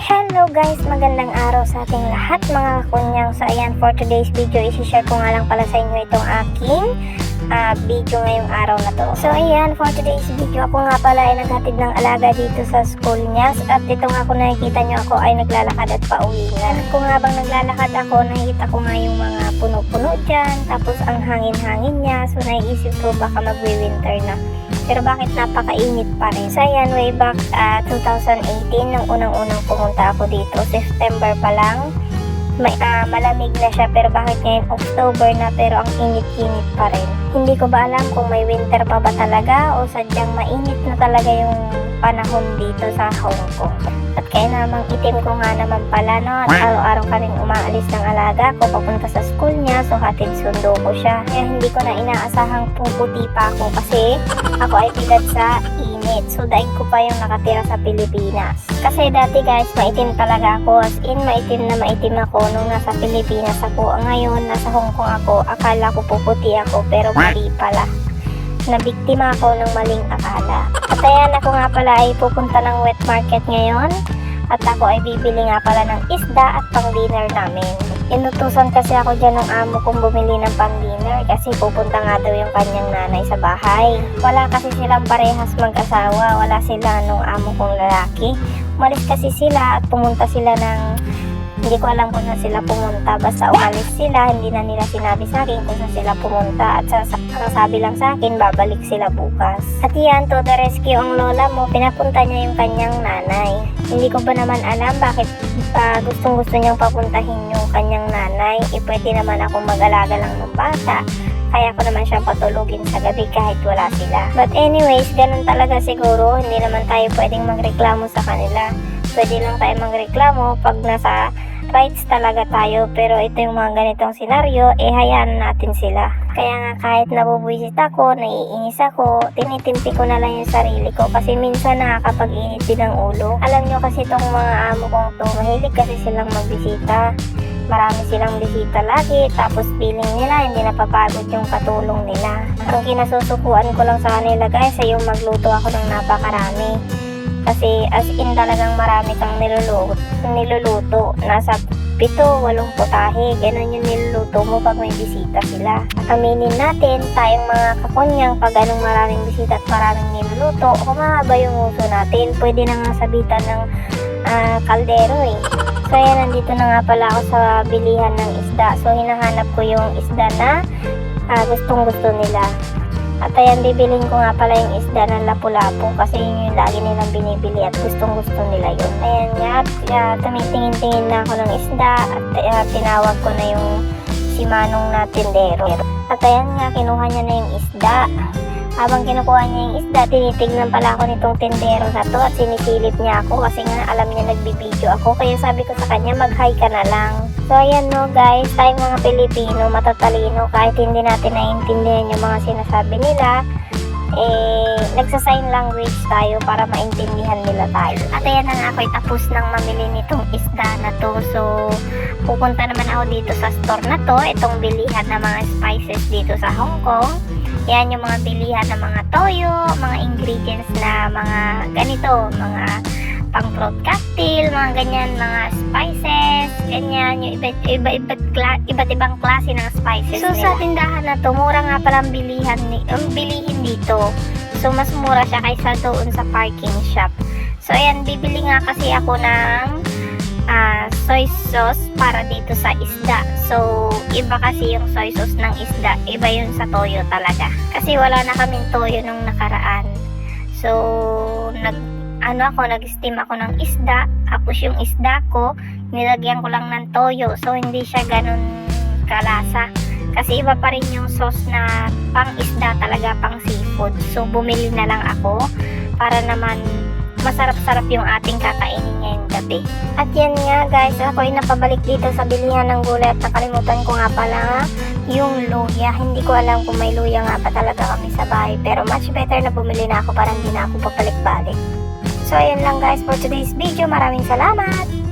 Hello guys, magandang araw sa ating lahat mga kakunyang. So ayan, for today's video, isi-share ko nga lang pala sa inyo itong aking video ngayong araw na to. So ayan, for today's video, ako nga pala ay naghatid ng alaga dito sa school niya. At ito nga kung nakikita nyo, ako ay naglalakad at pauwi nga. Kung habang naglalakad ako, nakikita ko nga yung mga puno-puno dyan. Tapos ang hangin-hangin niya. So naiisip ko baka magwi-winter na. Pero bakit napakainit pa rin? So ayan, way back 2018, nung unang-unang pumunta ako dito, September pa lang, malamig na siya. Pero bakit ngayon October na pero ang init-init pa rin? Hindi ko ba alam kung may winter pa ba talaga o sadyang mainit na talaga yung panahon dito sa Hong Kong. At kaya namang itim ko nga naman pala, no? At araw-araw ka rin umaalis ng alaga ko papunta sa school niya, so hatid sundo ko siya. Kaya hindi ko na inaasahang puputi pa ako kasi ako ay pilad sa init. So daig ko pa yung nakatira sa Pilipinas. Kasi dati guys, maitim talaga ako. As in, maitim na maitim ako nung nasa Pilipinas ako. Ngayon, nasa Hong Kong ako, akala ko puputi ako pero mali pala. Nabiktima ako ng maling akala. At ayan, ako nga pala ay pupunta ng wet market ngayon. At ako ay bibili nga pala ng isda at pang dinner namin. Inutusan kasi ako dyan ng amo kong bumili ng pang dinner kasi pupunta nga daw yung kanyang nanay sa bahay. Wala kasi silang parehas mag-asawa. Wala sila nung amo kong lalaki. Umalis kasi sila at pumunta sila ng... Hindi ko alam kung saan sila pumunta. Basta umalis sila, hindi na nila sinabi sa akin kung saan sila pumunta. At ang sabi lang sa akin, babalik sila bukas. At yan, to the rescue ang lola mo, pinapunta niya yung kanyang nanay. Hindi ko ba naman alam bakit gustong-gusto niyang papuntahin yung kanyang nanay. Pwede naman ako mag-alaga lang ng bata. Kaya ko naman siya patulugin sa gabi kahit wala sila. But anyways, ganun talaga siguro. Hindi naman tayo pwedeng magreklamo sa kanila. Pwede lang tayo magreklamo pag nasa rights talaga tayo. Pero ito yung mga ganitong senaryo, hayaan natin sila. Kaya nga kahit nabubwisit ako, naiinis ako, tinitimpi ko na lang yung sarili ko. Kasi minsan nakakapag-init din ang ulo. Alam nyo kasi itong mga amo kong to, mahilig kasi silang magbisita. Marami silang bisita lagi, tapos feeling nila hindi napapagod yung katulong nila. Ang kinasusukuan ko lang sa kanila guys ay yung magluto ako ng napakarami. Kasi as in talagang marami kang niluluto. Nasa 7-8 putahe. Ganon yung niluluto mo pag may bisita sila. Aminin natin, tayong mga kakunyang pag anong maraming bisita at maraming niluluto, humahaba yung uso natin. Pwede na nga sabitan ng kaldero eh. So ayan, nandito na nga pala ako sa bilihan ng isda. So hinahanap ko yung isda na gustong gusto nila. At ayan, bibilin ko nga pala yung isda ng lapu-lapu kasi yun yung lagi nilang binibili at gustong-gusto nila yun. Ayan nga, tumitingin-tingin na ako ng isda at tinawag ko na yung si Manong na tindero. At ayan nga, kinuha niya na yung isda. Habang kinukuha niya yung isda, tinitignan pala ako nitong tindero na to at sinisilip niya ako kasi nga alam niya nagbibideo ako. Kaya sabi ko sa kanya, mag-hi ka na lang. So ayan no guys, tayong mga Pilipino, matatalino, kahit hindi natin naiintindihan yung mga sinasabi nila, nagsa-sign language tayo para maintindihan nila tayo. At ayan na nga, ako'y tapos nang mamili nitong isda na to. So pupunta naman ako dito sa store na to, itong bilihan ng mga spices dito sa Hong Kong. Yan yung mga bilihan ng mga toyo, mga ingredients na mga ganito, mga pang fruit cocktail, mga ganyan, mga spices, ganyan, yung iba't ibang klase ng spices. So sa tindahan na to, mura nga palang bilihin dito. So mas mura siya kaysa doon sa parking shop. So ayan, bibili nga kasi ako ng soy sauce para dito sa isda. So iba kasi yung soy sauce ng isda, iba yun sa toyo talaga. Kasi wala na kaming toyo nung nakaraan. So nag-steam ako ng isda, tapos yung isda ko, nilagyan ko lang ng toyo. So hindi siya ganun kalasa. Kasi iba pa rin yung sauce na pang isda talaga, pang seafood. So bumili na lang ako para naman masarap-sarap yung ating kakainin ngayong gabi. At yan nga guys, ako ay napabalik dito sa bilihan ng gulay at nakalimutan ko nga pala yung luya. Hindi ko alam kung may luya nga pa talaga kami sa bahay. Pero much better na bumili na ako para hindi na ako papalik-balik. So ayun lang guys for today's video. Maraming salamat!